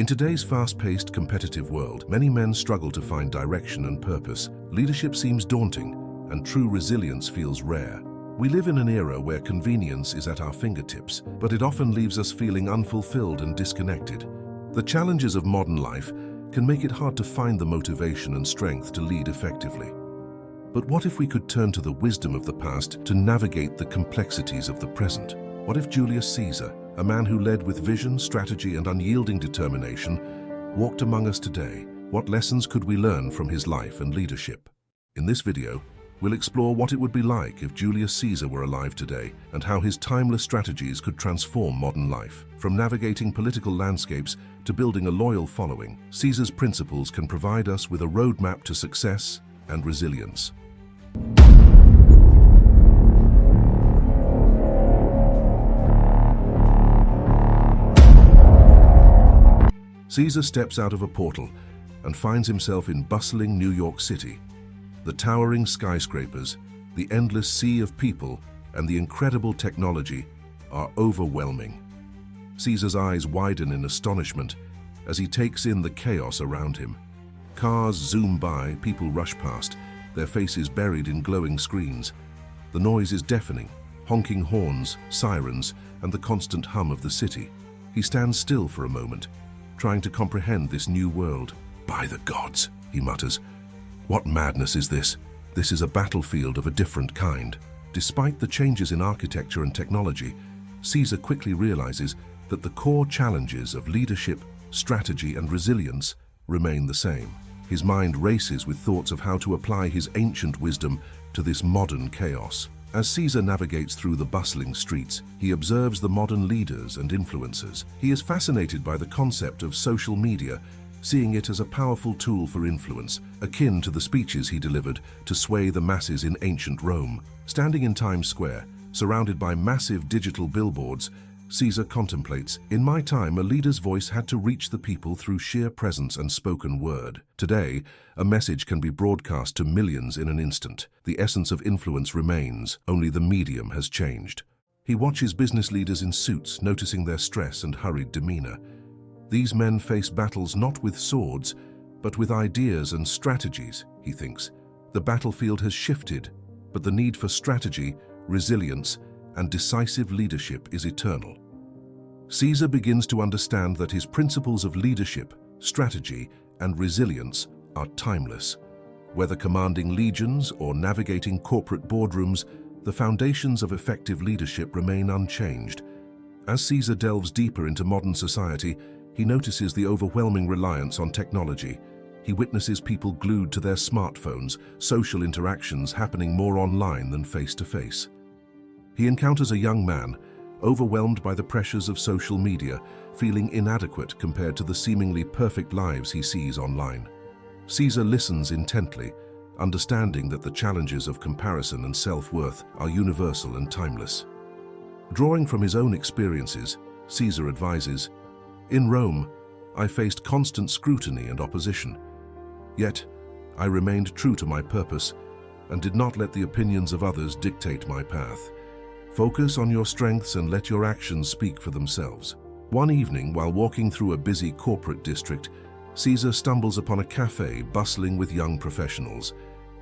In today's fast-paced, competitive world, many men struggle to find direction and purpose. Leadership seems daunting, and true resilience feels rare. We live in an era where convenience is at our fingertips, but it often leaves us feeling unfulfilled and disconnected. The challenges of modern life can make it hard to find the motivation and strength to lead effectively. But what if we could turn to the wisdom of the past to navigate the complexities of the present? What if Julius Caesar, a man who led with vision, strategy, and unyielding determination, walked among us today? What lessons could we learn from his life and leadership? In this video, we'll explore what it would be like if Julius Caesar were alive today and how his timeless strategies could transform modern life. From navigating political landscapes to building a loyal following, Caesar's principles can provide us with a roadmap to success and resilience. Caesar steps out of a portal and finds himself in bustling New York City. The towering skyscrapers, the endless sea of people, and the incredible technology are overwhelming. Caesar's eyes widen in astonishment as he takes in the chaos around him. Cars zoom by, people rush past, their faces buried in glowing screens. The noise is deafening, honking horns, sirens, and the constant hum of the city. He stands still for a moment, trying to comprehend this new world. "By the gods," he mutters. "What madness is this? This is a battlefield of a different kind." Despite the changes in architecture and technology, Caesar quickly realizes that the core challenges of leadership, strategy, and resilience remain the same. His mind races with thoughts of how to apply his ancient wisdom to this modern chaos. As Caesar navigates through the bustling streets, he observes the modern leaders and influencers. He is fascinated by the concept of social media, seeing it as a powerful tool for influence, akin to the speeches he delivered to sway the masses in ancient Rome. Standing in Times Square, surrounded by massive digital billboards, Caesar contemplates, "In my time, a leader's voice had to reach the people through sheer presence and spoken word. Today, a message can be broadcast to millions in an instant. The essence of influence remains, only the medium has changed." He watches business leaders in suits, noticing their stress and hurried demeanor. These men face battles not with swords, but with ideas and strategies, he thinks. The battlefield has shifted, but the need for strategy, resilience, and decisive leadership is eternal. Caesar begins to understand that his principles of leadership, strategy, and resilience are timeless. Whether commanding legions or navigating corporate boardrooms, the foundations of effective leadership remain unchanged. As Caesar delves deeper into modern society, he notices the overwhelming reliance on technology. He witnesses people glued to their smartphones, social interactions happening more online than face-to-face. He encounters a young man, overwhelmed by the pressures of social media, feeling inadequate compared to the seemingly perfect lives he sees online. Caesar listens intently, understanding that the challenges of comparison and self-worth are universal and timeless. Drawing from his own experiences, Caesar advises, "In Rome, I faced constant scrutiny and opposition. Yet, I remained true to my purpose and did not let the opinions of others dictate my path. Focus on your strengths and let your actions speak for themselves." One evening, while walking through a busy corporate district, Caesar stumbles upon a cafe bustling with young professionals.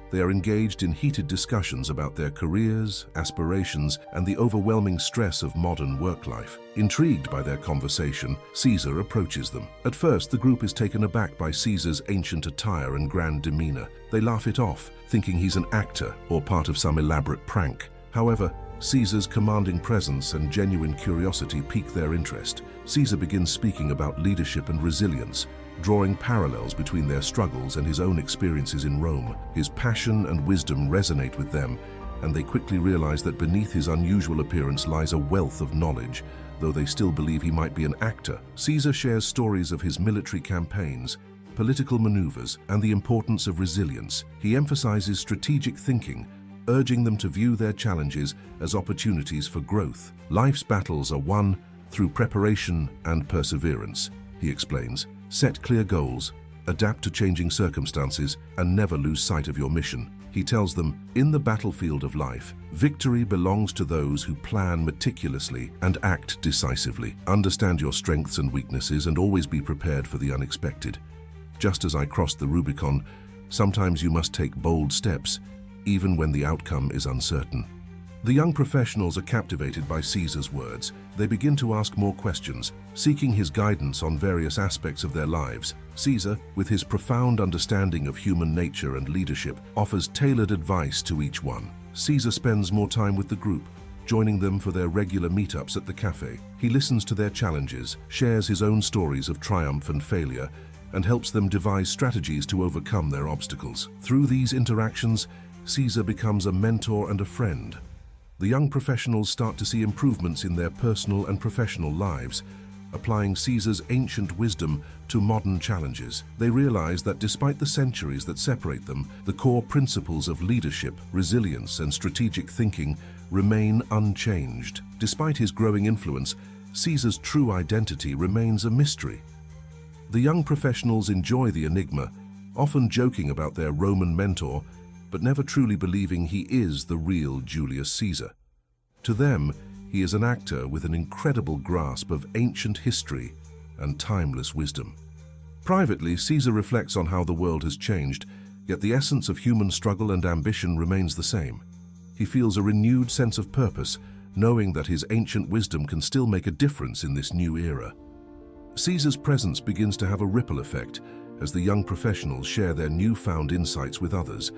They are engaged in heated discussions about their careers, aspirations, and the overwhelming stress of modern work life. Intrigued by their conversation, Caesar approaches them. At first, the group is taken aback by Caesar's ancient attire and grand demeanor. They laugh it off, thinking he's an actor or part of some elaborate prank. However, Caesar's commanding presence and genuine curiosity pique their interest. Caesar begins speaking about leadership and resilience, drawing parallels between their struggles and his own experiences in Rome. His passion and wisdom resonate with them, and they quickly realize that beneath his unusual appearance lies a wealth of knowledge, though they still believe he might be an actor. Caesar shares stories of his military campaigns, political maneuvers, and the importance of resilience. He emphasizes strategic thinking, urging them to view their challenges as opportunities for growth. "Life's battles are won through preparation and perseverance," he explains. "Set clear goals adapt to changing circumstances, and never lose sight of your mission. He tells them, in the battlefield of life, victory belongs to those who plan meticulously and act decisively. Understand your strengths and weaknesses and always be prepared for the unexpected. Just as I crossed the Rubicon, sometimes you must take bold steps, even when the outcome is uncertain. The young professionals are captivated by Caesar's words. They begin to ask more questions, seeking his guidance on various aspects of their lives. Caesar, with his profound understanding of human nature and leadership, offers tailored advice to each one. Caesar spends more time with the group, joining them for their regular meetups at the cafe. He listens to their challenges, shares his own stories of triumph and failure, and helps them devise strategies to overcome their obstacles. Through these interactions, Caesar becomes a mentor and a friend. The young professionals start to see improvements in their personal and professional lives, applying Caesar's ancient wisdom to modern challenges. They realize that despite the centuries that separate them, the core principles of leadership, resilience, and strategic thinking remain unchanged. Despite his growing influence, Caesar's true identity remains a mystery. The young professionals enjoy the enigma, often joking about their Roman mentor, but never truly believing he is the real Julius Caesar. To them, he is an actor with an incredible grasp of ancient history and timeless wisdom. Privately, Caesar reflects on how the world has changed, yet the essence of human struggle and ambition remains the same. He feels a renewed sense of purpose, knowing that his ancient wisdom can still make a difference in this new era. Caesar's presence begins to have a ripple effect as the young professionals share their newfound insights with others.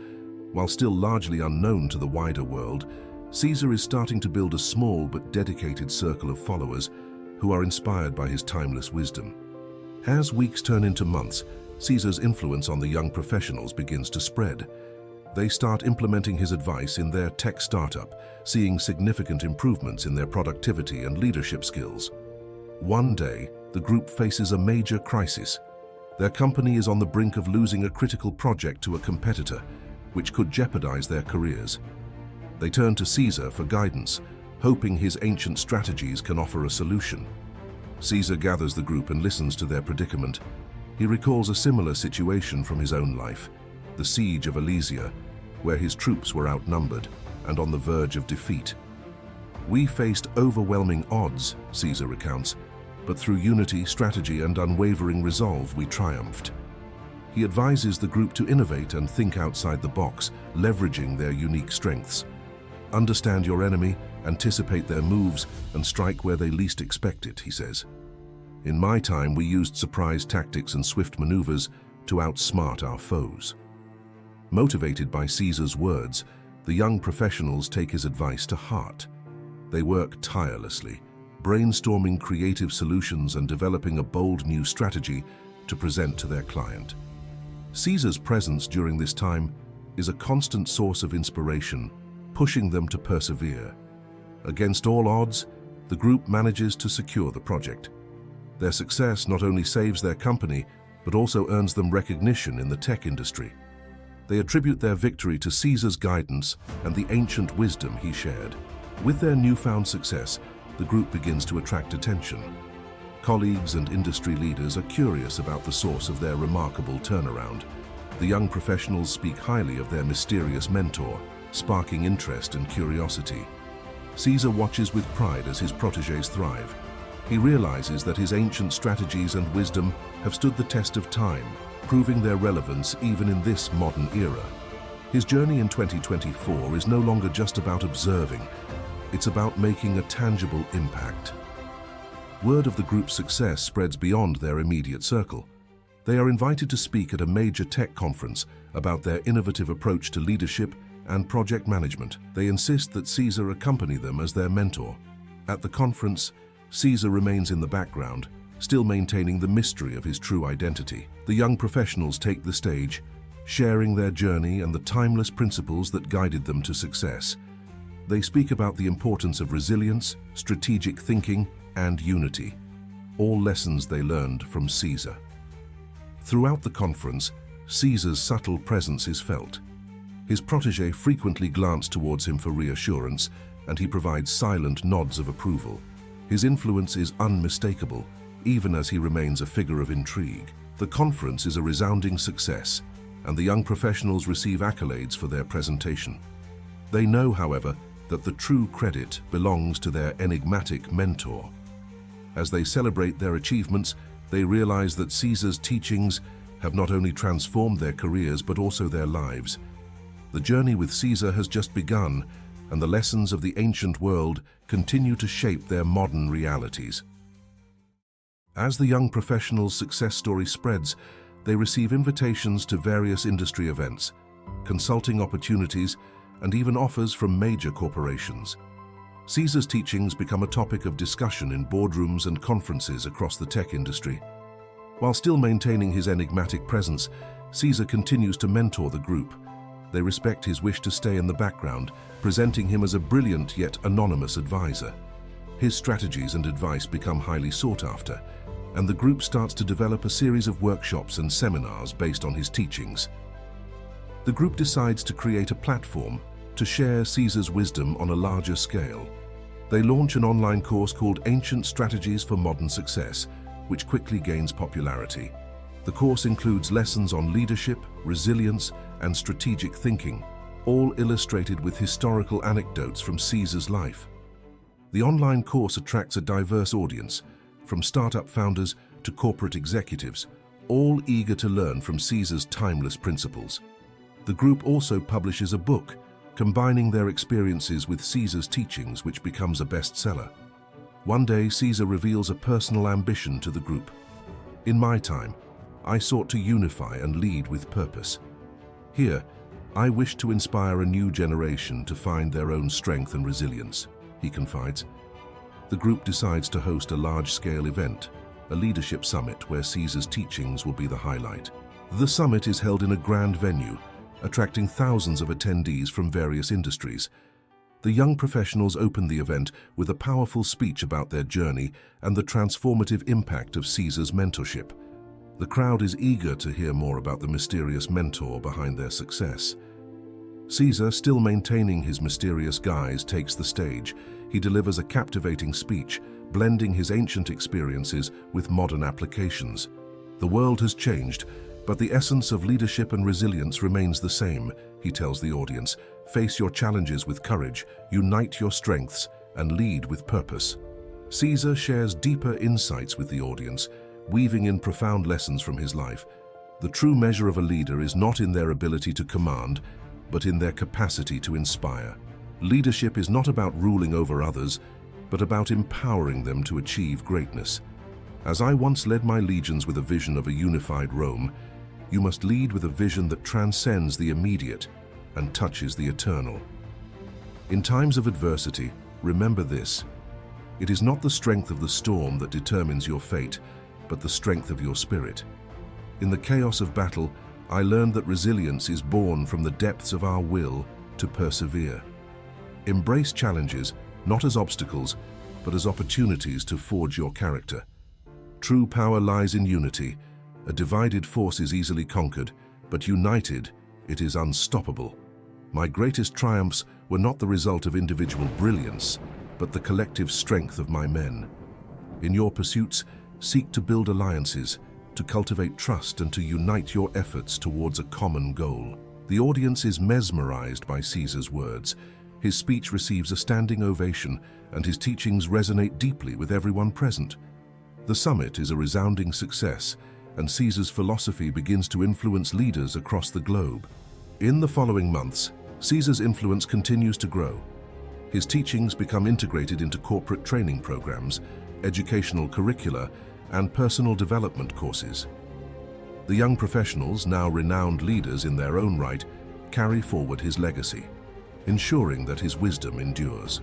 While still largely unknown to the wider world, Caesar is starting to build a small but dedicated circle of followers who are inspired by his timeless wisdom. As weeks turn into months, Caesar's influence on the young professionals begins to spread. They start implementing his advice in their tech startup, seeing significant improvements in their productivity and leadership skills. One day, the group faces a major crisis. Their company is on the brink of losing a critical project to a competitor, which could jeopardize their careers. They turn to Caesar for guidance, hoping his ancient strategies can offer a solution. Caesar gathers the group and listens to their predicament. He recalls a similar situation from his own life, the siege of Alesia, where his troops were outnumbered and on the verge of defeat. "We faced overwhelming odds," Caesar recounts, "but through unity, strategy, and unwavering resolve, we triumphed." He advises the group to innovate and think outside the box, leveraging their unique strengths. "Understand your enemy, anticipate their moves, and strike where they least expect it," he says. "In my time, we used surprise tactics and swift maneuvers to outsmart our foes." Motivated by Caesar's words, the young professionals take his advice to heart. They work tirelessly, brainstorming creative solutions and developing a bold new strategy to present to their client. Caesar's presence during this time is a constant source of inspiration, pushing them to persevere. Against all odds, the group manages to secure the project. Their success not only saves their company, but also earns them recognition in the tech industry. They attribute their victory to Caesar's guidance and the ancient wisdom he shared. With their newfound success, the group begins to attract attention. Colleagues and industry leaders are curious about the source of their remarkable turnaround. The young professionals speak highly of their mysterious mentor, sparking interest and curiosity. Caesar watches with pride as his protégés thrive. He realizes that his ancient strategies and wisdom have stood the test of time, proving their relevance even in this modern era. His journey in 2024 is no longer just about observing, it's about making a tangible impact. Word of the group's success spreads beyond their immediate circle. They are invited to speak at a major tech conference about their innovative approach to leadership and project management. They insist that Caesar accompany them as their mentor. At the conference, Caesar remains in the background, still maintaining the mystery of his true identity. The young professionals take the stage, sharing their journey and the timeless principles that guided them to success. They speak about the importance of resilience, strategic thinking, and unity, all lessons they learned from Caesar. Throughout the conference, Caesar's subtle presence is felt. His protégé frequently glance towards him for reassurance, and he provides silent nods of approval. His influence is unmistakable, even as he remains a figure of intrigue. The conference is a resounding success, and the young professionals receive accolades for their presentation. They know, however, that the true credit belongs to their enigmatic mentor. As they celebrate their achievements, they realize that Caesar's teachings have not only transformed their careers but also their lives. The journey with Caesar has just begun, and the lessons of the ancient world continue to shape their modern realities. As the young professionals' success story spreads, they receive invitations to various industry events, consulting opportunities, and even offers from major corporations. Caesar's teachings become a topic of discussion in boardrooms and conferences across the tech industry. While still maintaining his enigmatic presence, Caesar continues to mentor the group. They respect his wish to stay in the background, presenting him as a brilliant yet anonymous advisor. His strategies and advice become highly sought after, and the group starts to develop a series of workshops and seminars based on his teachings. The group decides to create a platform to share Caesar's wisdom on a larger scale. They launch an online course called Ancient Strategies for Modern Success, which quickly gains popularity. The course includes lessons on leadership, resilience, and strategic thinking, all illustrated with historical anecdotes from Caesar's life. The online course attracts a diverse audience, from startup founders to corporate executives, all eager to learn from Caesar's timeless principles. The group also publishes a book, combining their experiences with Caesar's teachings, which becomes a bestseller. One day, Caesar reveals a personal ambition to the group. "In my time, I sought to unify and lead with purpose. Here, I wish to inspire a new generation to find their own strength and resilience," he confides. The group decides to host a large-scale event, a leadership summit where Caesar's teachings will be the highlight. The summit is held in a grand venue, attracting thousands of attendees from various industries. The young professionals open the event with a powerful speech about their journey and the transformative impact of Caesar's mentorship. The crowd is eager to hear more about the mysterious mentor behind their success. Caesar, still maintaining his mysterious guise, takes the stage. He delivers a captivating speech, blending his ancient experiences with modern applications. "The world has changed, but the essence of leadership and resilience remains the same," he tells the audience. "Face your challenges with courage, unite your strengths, and lead with purpose." Caesar shares deeper insights with the audience, weaving in profound lessons from his life. The true measure of a leader is not in their ability to command, but in their capacity to inspire. Leadership is not about ruling over others, but about empowering them to achieve greatness. "As I once led my legions with a vision of a unified Rome, you must lead with a vision that transcends the immediate and touches the eternal." In times of adversity, remember this: it is not the strength of the storm that determines your fate, but the strength of your spirit. In the chaos of battle, I learned that resilience is born from the depths of our will to persevere. Embrace challenges, not as obstacles, but as opportunities to forge your character. True power lies in unity. A divided force is easily conquered, but united, it is unstoppable. My greatest triumphs were not the result of individual brilliance, but the collective strength of my men. In your pursuits, seek to build alliances, to cultivate trust, and to unite your efforts towards a common goal. The audience is mesmerized by Caesar's words. His speech receives a standing ovation, and his teachings resonate deeply with everyone present. The summit is a resounding success, and Caesar's philosophy begins to influence leaders across the globe. In the following months, Caesar's influence continues to grow. His teachings become integrated into corporate training programs, educational curricula, and personal development courses. The young professionals, now renowned leaders in their own right, carry forward his legacy, ensuring that his wisdom endures.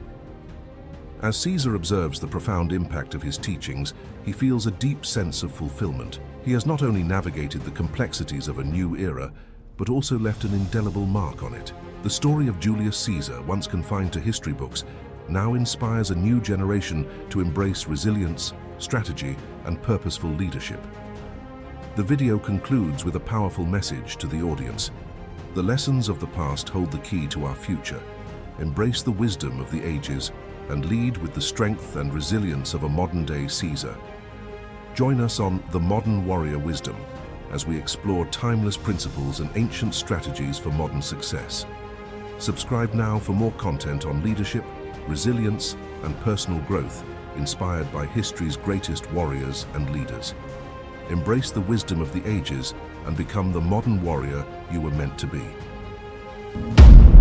As Caesar observes the profound impact of his teachings, he feels a deep sense of fulfillment. He has not only navigated the complexities of a new era, but also left an indelible mark on it. The story of Julius Caesar, once confined to history books, now inspires a new generation to embrace resilience, strategy, and purposeful leadership. The video concludes with a powerful message to the audience. The lessons of the past hold the key to our future. Embrace the wisdom of the ages and lead with the strength and resilience of a modern-day Caesar. Join us on The Modern Warrior Wisdom as we explore timeless principles and ancient strategies for modern success. Subscribe now for more content on leadership, resilience, and personal growth, inspired by history's greatest warriors and leaders. Embrace the wisdom of the ages and become the modern warrior you were meant to be.